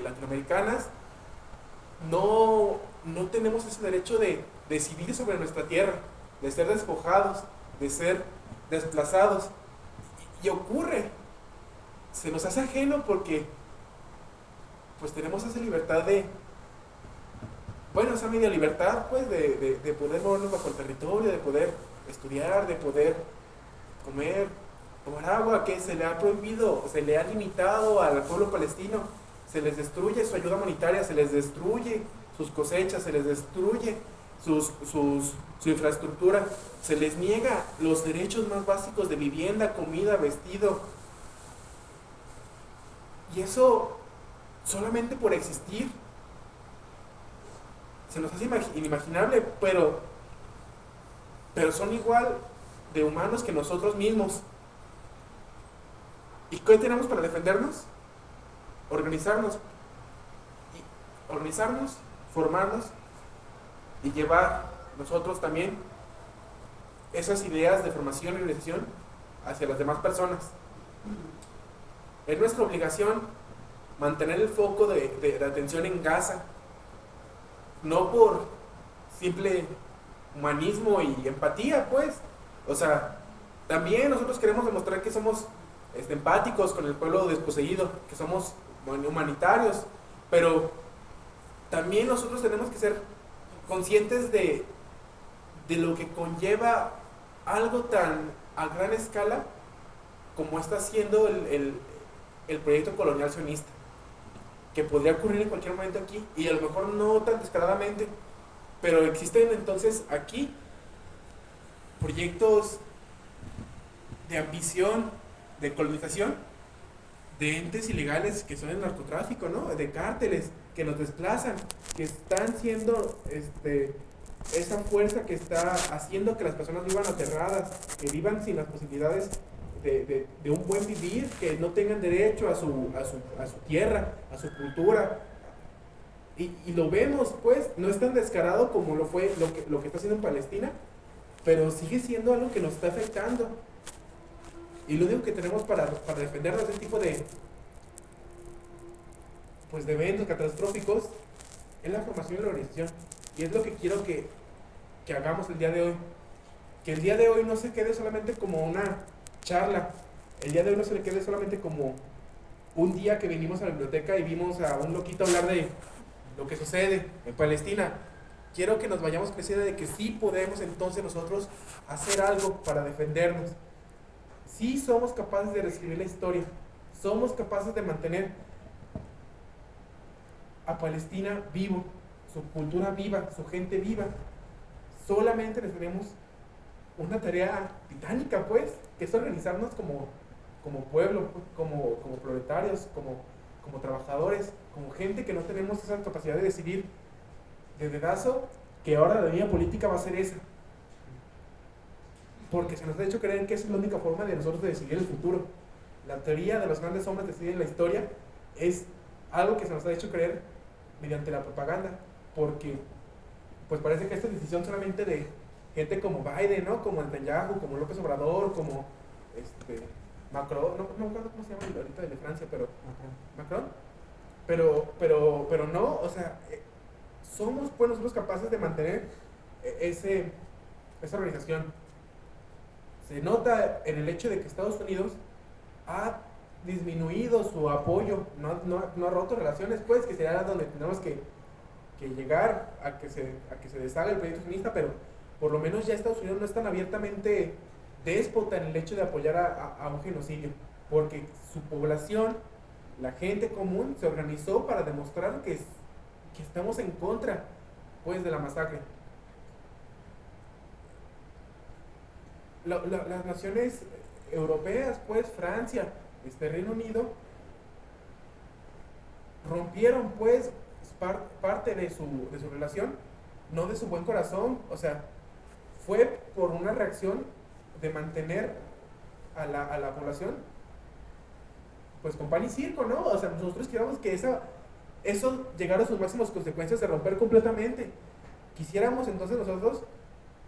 latinoamericanas, no tenemos ese derecho de decidir sobre nuestra tierra, de ser despojados, de ser desplazados. Y ocurre, se nos hace ajeno porque pues tenemos esa libertad esa media libertad pues de poder movernos bajo el territorio, de poder estudiar, de poder comer, tomar agua, que se le ha prohibido, se le ha limitado al pueblo palestino. Se les destruye su ayuda humanitaria, se les destruye sus cosechas, se les destruye su infraestructura, se les niega los derechos más básicos de vivienda, comida, vestido. Y eso solamente por existir. Se nos hace inimaginable, pero son igual de humanos que nosotros mismos. ¿Y qué tenemos para defendernos? Organizarnos, formarnos y llevar nosotros también esas ideas de formación y organización hacia las demás personas. Es nuestra obligación mantener el foco de atención en Gaza, no por simple humanismo y empatía, pues. O sea, también nosotros queremos demostrar que somos empáticos con el pueblo desposeído, que somos humanitarios, pero también nosotros tenemos que ser conscientes de lo que conlleva algo tan a gran escala como está haciendo el proyecto colonial sionista, que podría ocurrir en cualquier momento aquí, y a lo mejor no tan descaradamente, pero existen entonces aquí proyectos de ambición, de colonización, de entes ilegales que son el narcotráfico, ¿no? De cárteles que nos desplazan, que están siendo esa fuerza que está haciendo que las personas vivan aterradas, que vivan sin las posibilidades de un buen vivir, que no tengan derecho a su tierra, a su cultura. Y lo vemos, pues, no es tan descarado como lo que está haciendo en Palestina, pero sigue siendo algo que nos está afectando. Y lo único que tenemos para defendernos de este tipo de eventos catastróficos es la formación y la organización. Y es lo que quiero que hagamos el día de hoy. Que el día de hoy no se quede solamente como una charla. El día de hoy no se le quede solamente como un día que vinimos a la biblioteca y vimos a un loquito hablar de lo que sucede en Palestina. Quiero que nos vayamos creciendo de que sí podemos entonces nosotros hacer algo para defendernos. Sí somos capaces de reescribir la historia. Somos capaces de mantener a Palestina vivo, su cultura viva, su gente viva. Solamente necesitamos una tarea titánica, pues, que es organizarnos como pueblo, como proletarios, como trabajadores, como gente que no tenemos esa capacidad de decidir de dedazo, que ahora la línea política va a ser esa. Porque se nos ha hecho creer que esa es la única forma de nosotros de decidir el futuro. La teoría de los grandes hombres deciden la historia es algo que se nos ha hecho creer mediante la propaganda, porque pues parece que esta decisión solamente de gente como Biden, ¿no? Como Netanyahu, como López Obrador, como Macron, no me acuerdo cómo se llama ahorita de Francia, pero Macron, pero no, o sea, somos pues nosotros capaces de mantener esa organización. Se nota en el hecho de que Estados Unidos ha disminuido su apoyo, no ha roto relaciones, pues, que será donde tenemos que llegar a que se deshaga el proyecto sionista, pero por lo menos ya Estados Unidos no es tan abiertamente déspota en el hecho de apoyar a un genocidio, porque su población, la gente común, se organizó para demostrar que estamos en contra, pues, de la masacre. Las naciones europeas, pues, Francia, Reino Unido, rompieron, pues, parte de su relación, no de su buen corazón, o sea, fue por una reacción de mantener a la población, pues, con pan y circo, ¿no? O sea, nosotros queríamos que eso llegara a sus máximas consecuencias de romper completamente. Quisiéramos entonces nosotros,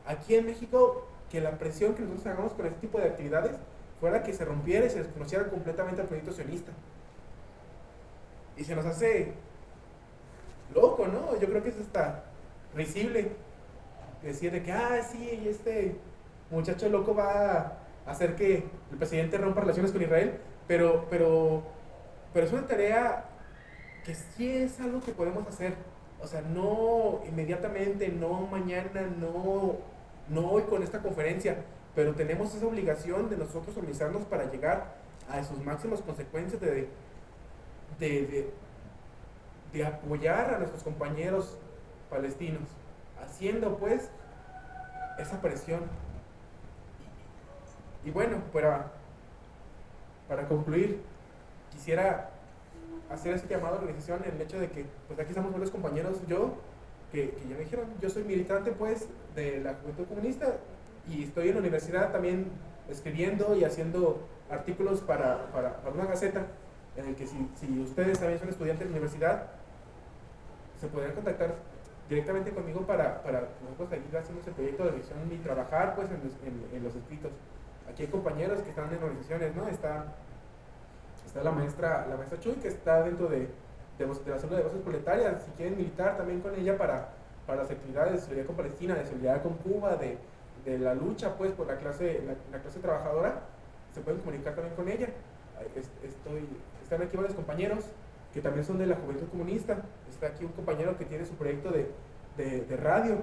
aquí en México, que la presión que nosotros hagamos con este tipo de actividades fuera que se rompiera y se desconociera completamente el proyecto sionista. Y se nos hace loco, ¿no? Yo creo que es hasta risible decir de que, sí, este muchacho loco va a hacer que el presidente rompa relaciones con Israel, pero es una tarea que sí es algo que podemos hacer. O sea, no inmediatamente, no mañana, no hoy con esta conferencia, pero tenemos esa obligación de nosotros organizarnos para llegar a sus máximas consecuencias de apoyar a nuestros compañeros palestinos, haciendo pues esa presión. Y bueno, para concluir, quisiera hacer ese llamado a la organización en el hecho de que pues aquí estamos varios compañeros, que ya me dijeron, yo soy militante pues de la Juventud Comunista y estoy en la universidad también escribiendo y haciendo artículos para una gaceta, en el que si ustedes también son estudiantes de la universidad, se podrían contactar directamente conmigo para nosotros seguir haciendo ese proyecto de revisión y trabajar pues en los escritos. Aquí hay compañeros que están en organizaciones, ¿no? Está la maestra Chuy, que está dentro de la célula de voces proletarias. Si quieren militar también con ella para las actividades de solidaridad con Palestina, de solidaridad con Cuba, de la lucha pues por la clase trabajadora, se pueden comunicar también con ella. Están aquí varios compañeros que también son de la Juventud Comunista. Está aquí un compañero que tiene su proyecto de radio,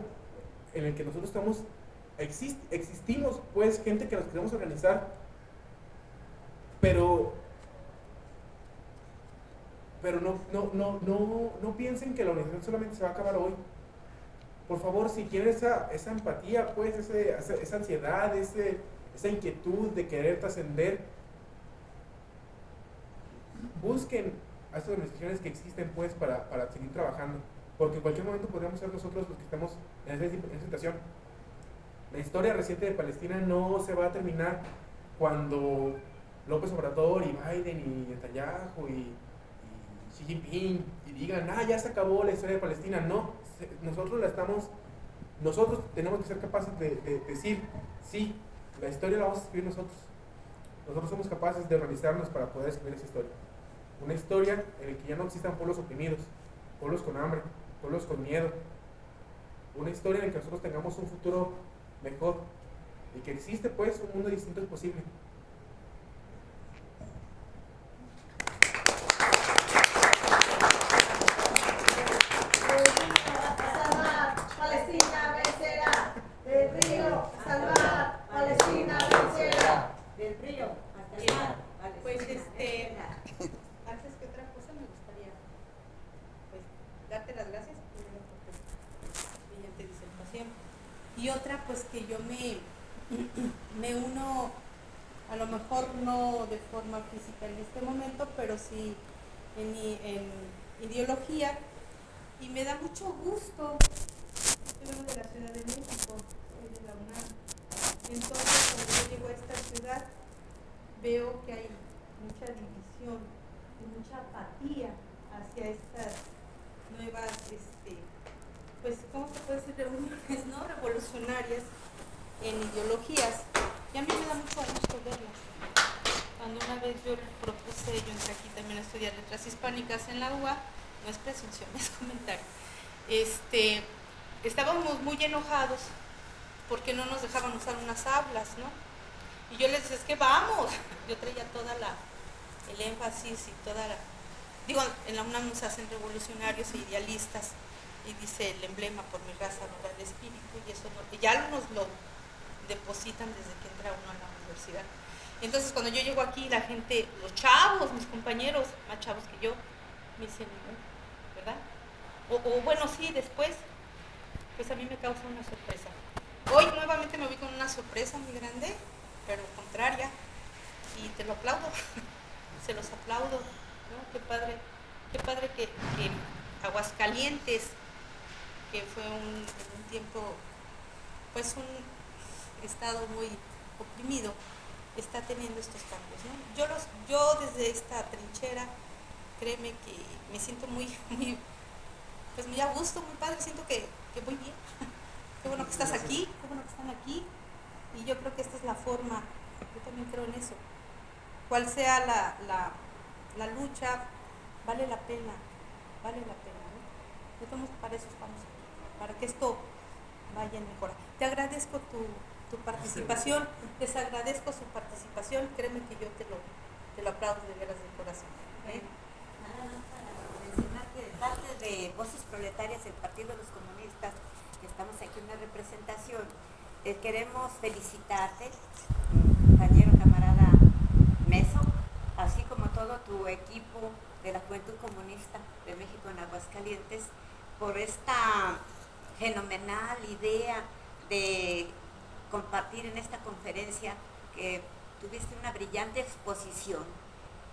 en el que nosotros existimos pues gente que nos queremos organizar, pero no piensen que la organización solamente se va a acabar hoy. Por favor, si quieren esa empatía, pues esa ansiedad, esa inquietud de querer trascender, busquen a estas organizaciones que existen pues para seguir trabajando, porque en cualquier momento podríamos ser nosotros los que estamos en esa situación. La historia reciente de Palestina no se va a terminar cuando López Obrador y Biden y Netanyahu y Xi Jinping y digan, ya se acabó la historia de Palestina. No, nosotros tenemos que ser capaces de decir, sí, la historia la vamos a escribir nosotros. Nosotros somos capaces de organizarnos para poder escribir esa historia. Una historia en la que ya no existan pueblos oprimidos, pueblos con hambre, pueblos con miedo. Una historia en la que nosotros tengamos un futuro mejor y que existe pues un mundo distinto es posible. Palestina vencerá, del río hasta el mar, Palestina vencerá, del río hasta el mar. Pues antes que otra cosa me gustaría pues darte las gracias primero por tu brillante disertación y otra pues que yo me uno, a lo mejor no de forma física en este momento, pero sí en ideología, y me da mucho gusto. Yo vengo de la Ciudad de México, soy de la UNAM, entonces cuando yo llego a esta ciudad veo que hay mucha división y mucha apatía hacia estas nuevas, pues, ¿cómo se puede decir? Reuniones, ¿no? Revolucionarias en ideologías, y a mí me da mucho gusto verlas. cuando una vez yo propuse, yo entré aquí también a estudiar letras hispánicas en la UA, no es presunción, es comentario. Estábamos muy enojados porque no nos dejaban usar unas aulas, ¿no? Y yo les decía, es que vamos. Yo traía toda el énfasis y toda la... Digo, en la UNAM nos hacen revolucionarios e idealistas y dice el emblema por mi raza, honrar el espíritu, y eso no, ya nos lo depositan desde que entra uno a la universidad. Entonces cuando yo llego aquí, la gente, los chavos, mis compañeros, más chavos que yo, me dicen, ¿verdad? O bueno, sí, después, pues a mí me causa una sorpresa. Hoy nuevamente me voy con una sorpresa muy grande, pero contraria, y te lo aplaudo, se los aplaudo, ¿no? Qué padre que Aguascalientes, que fue en un tiempo, pues un estado muy oprimido, está teniendo estos cambios, ¿no? Yo desde esta trinchera, créeme que me siento muy a gusto, muy padre, siento que voy bien. Qué bueno que estás aquí, qué bueno que están aquí, y yo creo que esta es la forma, yo también creo en eso. Cual sea la lucha, vale la pena, ¿no? Entonces, para eso estamos aquí, para que esto vaya en mejora. Te agradezco tu participación, les agradezco su participación, créeme que yo te lo aplaudo de veras de corazón. Nada más para mencionar que de parte de Voces Proletarias del Partido de los Comunistas, que estamos aquí en una representación, queremos felicitarte, compañero, camarada Meso, así como todo tu equipo de la Juventud Comunista de México en Aguascalientes, por esta fenomenal idea de compartir en esta conferencia, que tuviste una brillante exposición,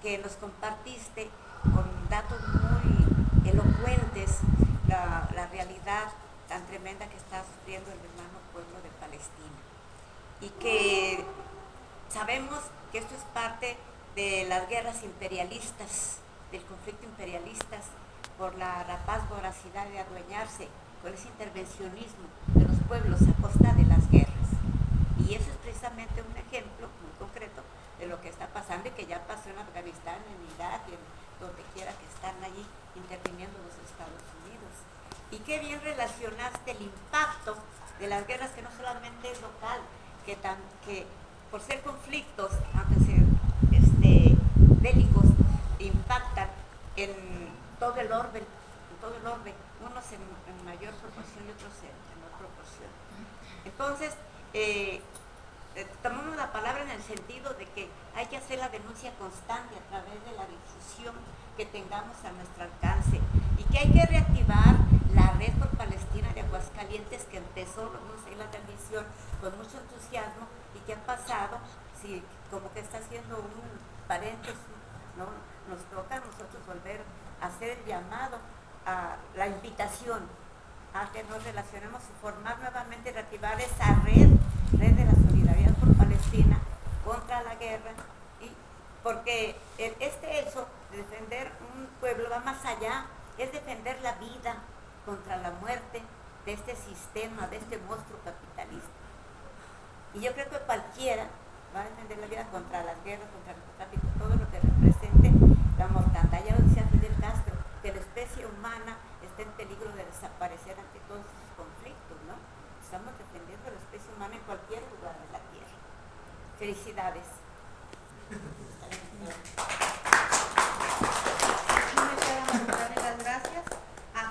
que nos compartiste con datos muy elocuentes la realidad tan tremenda que está sufriendo el hermano pueblo de Palestina, y que sabemos que esto es parte de las guerras imperialistas, del conflicto imperialistas, por la rapaz voracidad de adueñarse con ese intervencionismo de los pueblos a costa de las guerras. Y eso es precisamente un ejemplo muy concreto de lo que está pasando y que ya pasó en Afganistán, en Irak, en donde quiera que están allí interviniendo los Estados Unidos. Y qué bien relacionaste el impacto de las guerras, que no solamente es local, que por ser conflictos, aunque sean bélicos, impactan en todo el orbe, unos en mayor proporción y otros en menor proporción. Entonces, tomamos la palabra en el sentido de que hay que hacer la denuncia constante a través de la difusión que tengamos a nuestro alcance, y que hay que reactivar la Red por Palestina de Aguascalientes, que empezó, no sé, la transmisión con mucho entusiasmo, y que ha pasado, sí, como que está haciendo un paréntesis, ¿no? Nos toca a nosotros volver a hacer el llamado, a la invitación a que nos relacionemos y formar nuevamente, reactivar esa red de la solidaridad por Palestina contra la guerra, y porque este hecho de defender un pueblo va más allá, es defender la vida contra la muerte de este sistema, de este monstruo capitalista. Y yo creo que cualquiera va a defender la vida contra las guerras, contra el narcotráfico, todo lo que represente la mortandad. Ya lo decía Fidel Castro, que la especie humana está en peligro de desaparecer ante todos esos conflictos, ¿no? Estamos defendiendo a la especie humana en cualquier lugar de la tierra. Felicidades. No me queda más que darle las gracias.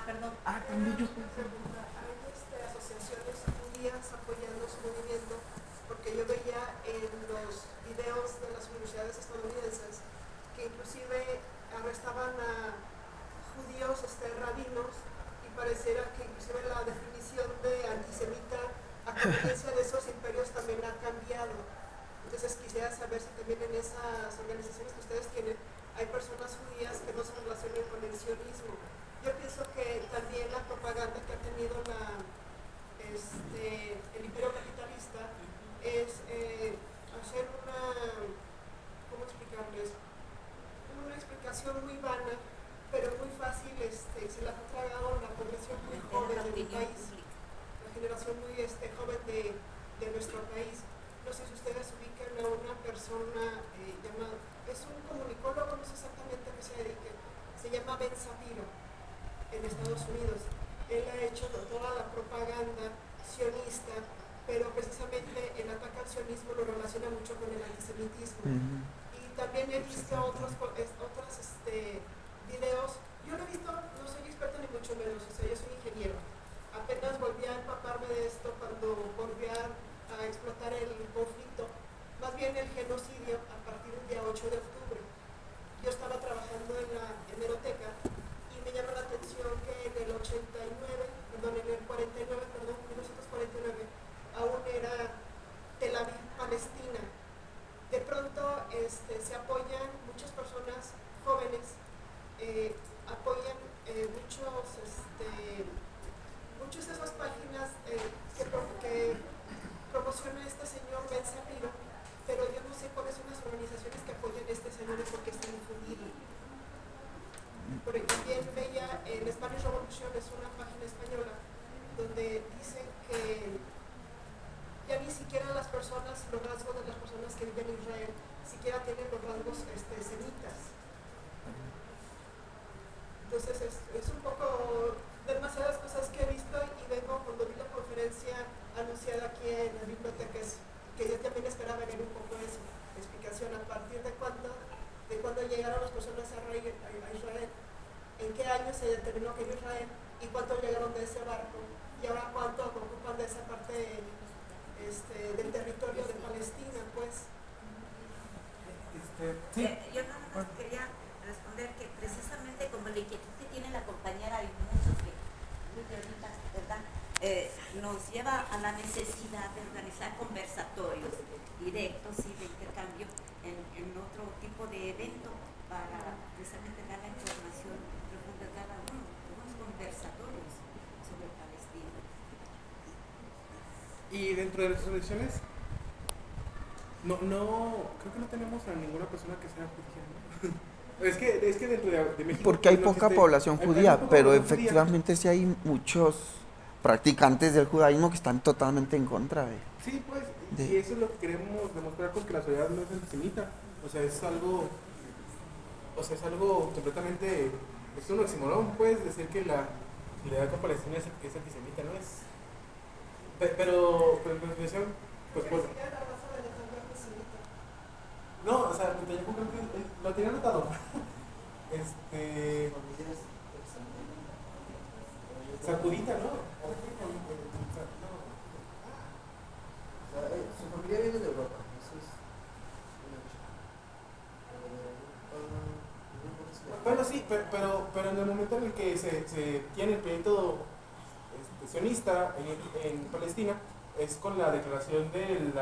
Perdón. También yo pensé. Hay asociaciones judías apoyando su movimiento, porque yo veía en los videos de las universidades estadounidenses que inclusive arrestaban a judíos rabinos, y pareciera que inclusive la definición de antisemita a conveniencia de esos imperios también ha cambiado. Entonces quisiera saber si también en esas organizaciones que ustedes tienen hay personas judías que no se relacionen con el sionismo. Yo pienso que también la propaganda que ha tenido el imperio capitalista es hacer ¿cómo explicarles? Una explicación muy vana, pero muy fácil, se la ha tragado la población muy joven de mi país, la generación muy joven de nuestro país. No sé si ustedes ubican a una persona llamada es un comunicólogo, no sé exactamente a qué se dedique, se llama Ben Shapiro, en Estados Unidos. Él ha hecho toda la propaganda sionista, pero precisamente el ataque al sionismo lo relaciona mucho con el antisemitismo. Y también he visto otros videos. Yo no he visto, no soy experta ni mucho menos, o sea, yo soy ingeniero. Apenas volví a empaparme de esto cuando volví a explotar el conflicto, más bien el genocidio, a partir del día 8 de octubre. Yo estaba trabajando en la hemeroteca y me llama la atención que en el 1949, aún era Tel Aviv, Palestina. De pronto se apoyan muchas personas jóvenes, apoyan muchas de esas páginas que promociona este señor Ben Shapiro, pero yo no sé cuáles son las organizaciones que apoyan a este señor y por qué están difundidos. Porque también veía en Spanish Revolution, es una página española, donde dicen que ya ni siquiera las personas, los rasgos de las personas que viven en Israel, siquiera tienen los rasgos semitas. Entonces es un poco demasiadas cosas que he visto y vengo cuando vi la conferencia anunciada aquí en la biblioteca, que yo también esperaba ver un poco de explicación a partir de cuándo llegaron las personas a Israel, en qué año se determinó que era Israel y cuánto llegaron de ese barco y ahora cuánto ocupan de esa parte del territorio de Palestina, pues. Sí. Yo nada más quería responder que precisamente como la inquietud que tiene la compañera y muchos que ¿verdad? Nos lleva a la necesidad de organizar conversatorios directos y de intercambio en otro tipo de evento para precisamente dar la información profunda de cada uno, unos conversatorios sobre Palestina. Y dentro de nuestras elecciones, creo que no tenemos a ninguna persona que sea judía, ¿no? Es que dentro de México... Porque hay pues, poca población hay judía, poca pero población judía. efectivamente sí hay muchos practicantes del judaísmo que están totalmente en contra de... Sí, pues, de- y eso es lo que queremos demostrar con que la sociedad no es antisemita. O sea, es algo completamente... Es un oxímoron, puedes decir que la sociedad palestina es antisemita, ¿no? Pero en definición, pues... No, o sea, Netanyahu creo que lo tenía anotado. Sacudita, ¿no? Su familia viene de Europa, eso es un hecho. Bueno, sí, pero en el momento en el que se tiene el proyecto sionista en Palestina, es con la declaración de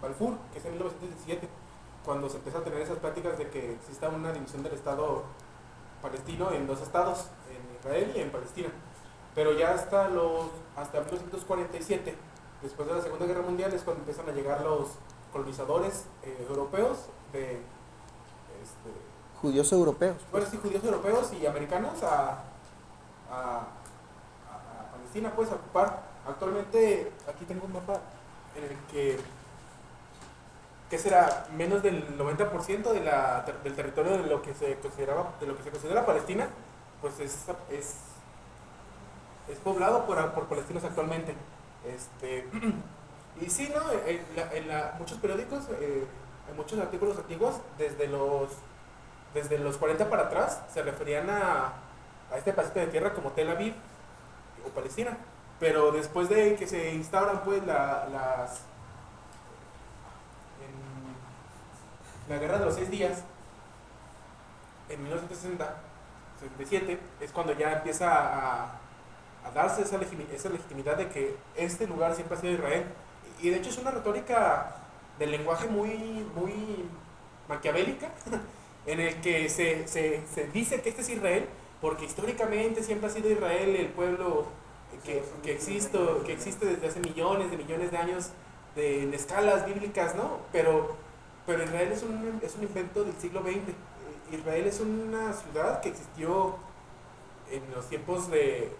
Balfour, que es en 1917, cuando se empieza a tener esas pláticas de que exista una división del Estado palestino en dos estados, en Israel y en Palestina. Pero ya hasta 1947, después de la Segunda Guerra Mundial, es cuando empiezan a llegar los colonizadores europeos Judíos europeos. bueno, sí, judíos europeos y americanos a Palestina, pues, a ocupar. Actualmente, aquí tengo un mapa en el que será menos del 90% del territorio de lo que se considera Palestina, pues es poblado por palestinos actualmente. Y sí, ¿no? En muchos periódicos, en muchos artículos antiguos, desde los 40 para atrás, se referían a este pedacito de tierra como Tel Aviv o Palestina. Pero después de que se instauran pues la guerra de los 6 días, en 1967, es cuando ya empieza a darse esa legitimidad de que este lugar siempre ha sido Israel. Y de hecho es una retórica del lenguaje muy, muy maquiavélica, en el que se dice que este es Israel, porque históricamente siempre ha sido Israel el pueblo que existe desde hace millones de años en escalas bíblicas, ¿no? Pero Israel es un invento del siglo XX. Israel es una ciudad que existió en los tiempos del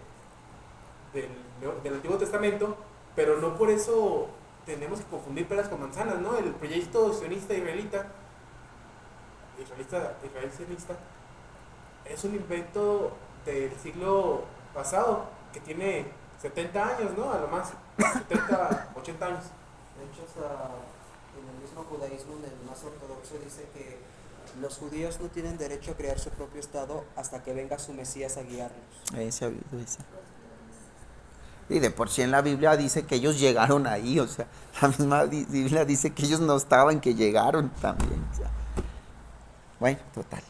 Antiguo Testamento, pero no por eso tenemos que confundir peras con manzanas, ¿no? El proyecto sionista israelita Israel sionista, es un invento del siglo pasado que tiene 70 años, ¿no? A lo más, 70, 80 años. De hecho, hasta en el mismo judaísmo, en el más ortodoxo, dice que los judíos no tienen derecho a crear su propio estado hasta que venga su Mesías a guiarlos. Ese ha habido ese. Y de por sí en la Biblia dice que ellos llegaron ahí, o sea, la misma Biblia dice que ellos no estaban, que llegaron también. O sea. Bueno, total.